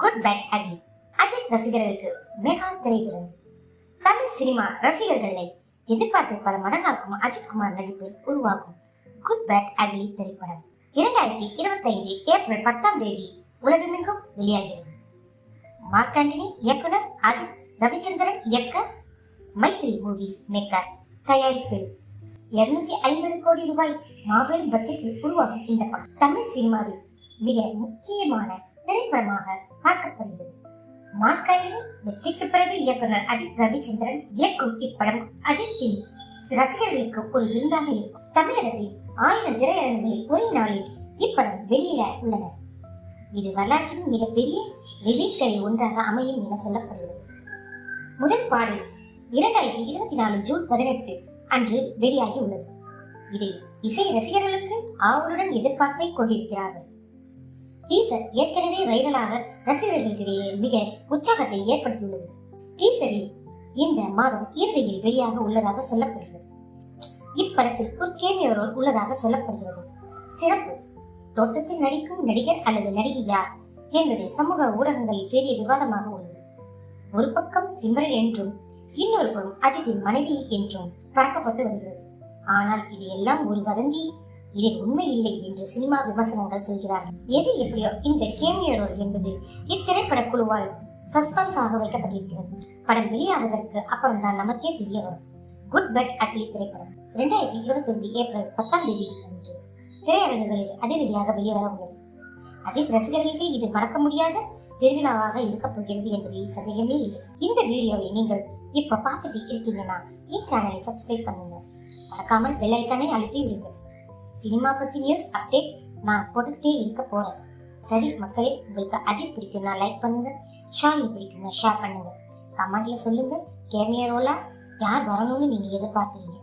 Good bad ugly Ajith ரசிகர்களுக்கு mega திரைவிருந்து. Tamil cinema ரசிகர்களை எதிர்பார்ப்பை பல மடங்காக்கும் அஜித் குமார் நடிப்பில் உருவாக்கும் குட் பேட் அக்லி திரைப்படம் 2025 ஏப்ரல் 10ஆம் தேதி உலகமெங்கும் வெளியாகிறது. மார்க் ஆண்டனி இயக்குனர், அஜித் ரவிச்சந்திரன் இயக்க, மைத்ரி மூவிஸ் மேக்கர் தயாரிப்பில் 250 கோடி ரூபாய் மாபெரும் பட்ஜெட்டில் உருவாகும் இந்த படம் தமிழ் சினிமாவில் மிக முக்கியமான திரைப்படமாக பார்க்கப்படுகிறது. மார்க் ஆண்டனி வெற்றிக்கு பிறகு இயக்குனர் அஜித் ரவிச்சந்திரன் இயக்கும் இப்படம் அஜித்தின் ரசிகர்களுக்கு ஒரு விருந்தாக இருக்கும். தமிழகத்தில் 1000 திரையரங்குகளில் ஒரே நாளில் இப்படம் வெளியிட உள்ளனர். இது வரலாற்றின் மிகப்பெரிய ரிலீஸ்களில் ஒன்றாக அமையும் என சொல்லப்படுகிறது. முதல் பாடல் 2024 ஜூன் 18 அன்று வெளியாகி உள்ளது. இதை இசை ரசிகர்களுக்கு ஆவலுடன் எதிர்பார்ப்பை கொண்டிருக்கிறார்கள். டீசர் ஏற்கனவே வைரலாக ரசிகர்களிடையே மிக உற்சாகத்தை ஏற்படுத்தியுள்ளது. டீசரில் இந்த மாதம் இறுதியில் வெளியாக உள்ளதாக சொல்லப்படுகிறது. இப்படத்தில் ஒரு கேமியோ ரோல் உள்ளதாக சொல்லப்படுகிறது. சிறப்பு தோட்டத்தில் நடிக்கும் நடிகர் அல்லது நடிகை யார் என்பது சமூக ஊடகங்களில் பெரிய விவாதமாக உள்ளது. ஒரு பக்கம் சிம்ரன் என்றும் இன்னொரு புறம் அஜித்தின் மனைவி என்றும் பரப்பப்பட்டு வருகிறது. ஆனால் இது எல்லாம் ஒரு வதந்தி, இதில் உண்மை இல்லை என்று சினிமா விமர்சனங்கள் சொல்கிறார்கள். எது எப்படியோ இந்த கேமியோ ரோல் என்பது இத்திரைப்பட குழுவால் சஸ்பென்ஸாக வைக்கப்பட்டிருக்கிறது. படம் வெளியாவதற்கு அப்புறம் தான் நமக்கே தெரிய வரும். குட் பேட் அக்லி திரைப்படம் 2025 ஏப்ரல் 10ஆம் தேதி அன்று திரையரங்குகளில் அதிரடியாக வெளிவர உள்ளது. அஜித் ரசிகர்களுக்கு இது மறக்க முடியாத திருவிழாவாக இருக்க போகிறது என்பதில் சந்தேகமே இல்லை. இந்த வீடியோவை நீங்கள் இப்ப பார்த்துட்டு இருக்கீங்கன்னா என் சேனலை சப்ஸ்கிரைப் பண்ணுங்க, மறக்காமல் பெல் ஐக்கானை அழுத்தி விடுங்க. சினிமா பத்தி நியூஸ் அப்டேட் நான் போட்டுக்கிட்டே இருக்க போறேன். சரி மக்களே, உங்களுக்கு அஜித் பிடிக்கும்னா லைக் பண்ணுங்க, ஷாலினி பிடிக்கும்னா ஷேர் பண்ணுங்க, கமெண்ட்ல சொல்லுங்க கேமியோ ரோலா யார் வரணும்னு நீங்க எதிர்பார்த்தீங்க.